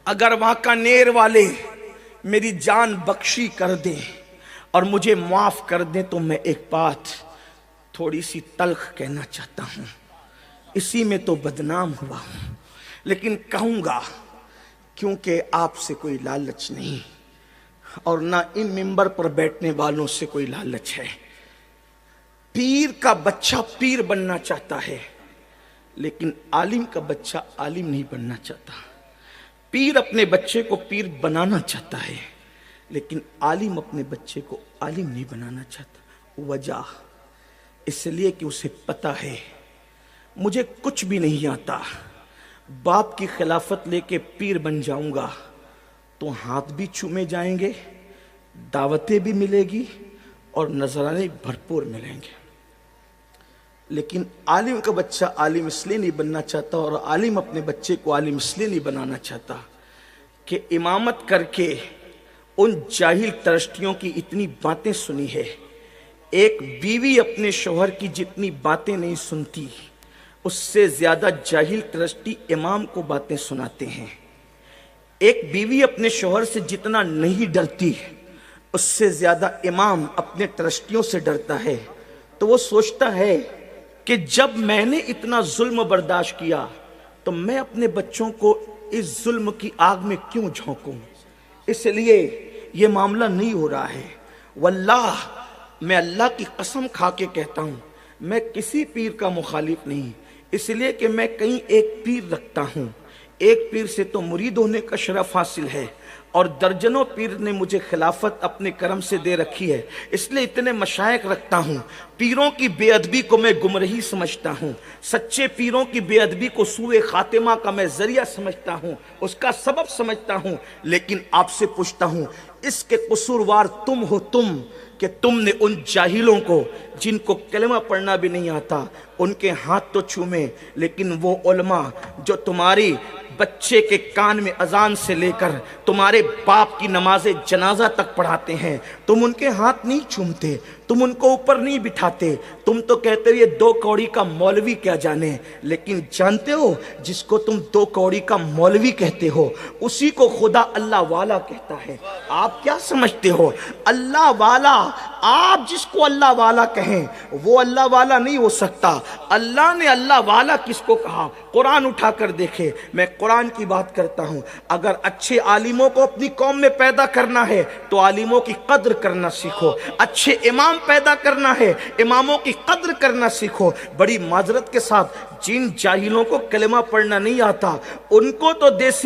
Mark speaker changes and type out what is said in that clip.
Speaker 1: اگر واکانیر والے میری جان بخشی کر دیں اور مجھے معاف کر دیں تو میں ایک بات تھوڑی سی تلخ کہنا چاہتا ہوں، اسی میں تو بدنام ہوا ہوں، لیکن کہوں گا کیونکہ آپ سے کوئی لالچ نہیں اور نہ ان ممبر پر بیٹھنے والوں سے کوئی لالچ ہے۔ پیر کا بچہ پیر بننا چاہتا ہے لیکن عالم کا بچہ عالم نہیں بننا چاہتا۔ پیر اپنے بچے کو پیر بنانا چاہتا ہے لیکن عالم اپنے بچے کو عالم نہیں بنانا چاہتا۔ وجہ اس لیے کہ اسے پتا ہے مجھے کچھ بھی نہیں آتا، باپ کی خلافت لے کے پیر بن جاؤں گا تو ہاتھ بھی چومے جائیں گے، دعوتیں بھی ملے گی اور نذرانے بھرپور ملیں گے۔ لیکن عالم کا بچہ عالم اس لیے نہیں بننا چاہتا اور عالم اپنے بچے کو عالم اس لیے نہیں بنانا چاہتا کہ امامت کر کے ان جاہل ترشٹیوں کی اتنی باتیں سنی ہے۔ ایک بیوی اپنے شوہر کی جتنی باتیں نہیں سنتی اس سے زیادہ جاہل ترشٹی امام کو باتیں سناتے ہیں۔ ایک بیوی اپنے شوہر سے جتنا نہیں ڈرتی اس سے زیادہ امام اپنے ٹرسٹیوں سے ڈرتا ہے، تو وہ سوچتا ہے کہ جب میں نے اتنا ظلم برداشت کیا تو میں اپنے بچوں کو اس ظلم کی آگ میں کیوں جھونکوں۔ اس لیے یہ معاملہ نہیں ہو رہا ہے۔ واللہ میں اللہ کی قسم کھا کے کہتا ہوں میں کسی پیر کا مخالف نہیں، اس لیے کہ میں کہیں ایک پیر رکھتا ہوں، ایک پیر سے تو مرید ہونے کا شرف حاصل ہے اور درجنوں پیر نے مجھے خلافت اپنے کرم سے دے رکھی ہے، اس لیے اتنے مشائخ رکھتا ہوں۔ پیروں کی بے ادبی کو میں گمراہی سمجھتا ہوں، سچے پیروں کی بے ادبی کو سوء خاتمہ کا میں ذریعہ سمجھتا ہوں، اس کا سبب سمجھتا ہوں۔ لیکن آپ سے پوچھتا ہوں اس کے قصوروار تم ہو، تم کہ تم نے ان جاہلوں کو جن کو کلمہ پڑھنا بھی نہیں آتا ان کے ہاتھ تو چومے، لیکن وہ علماء جو تمہاری بچے کے کان میں اذان سے لے کر تمہارے باپ کی نماز جنازہ تک پڑھاتے ہیں، تم ان کے ہاتھ نہیں چومتے، تم ان کو اوپر نہیں بٹھاتے، تم تو کہتے ہو یہ 2 کوڑی کا مولوی کیا جانے۔ لیکن جانتے ہو جس کو تم 2 کوڑی کا مولوی کہتے ہو اسی کو خدا اللہ والا کہتا ہے۔ آپ کیا سمجھتے ہو؟ اللہ والا، آپ جس کو اللہ والا کہیں وہ اللہ والا نہیں ہو سکتا۔ اللہ نے اللہ والا کس کو کہا؟ قرآن اٹھا کر دیکھے۔ میں قرآن کی بات کرتا ہوں۔ اگر اچھے عالموں کو اپنی قوم میں پیدا کرنا ہے تو عالموں کی قدر کرنا سیکھو، اچھے امام پیدا کرنا ہے اماموں کی قدر کرنا سیکھو۔ بڑی معذرت کے ساتھ جن جاہلوں کو کلمہ پڑھنا نہیں آتا ان کو تو دیسی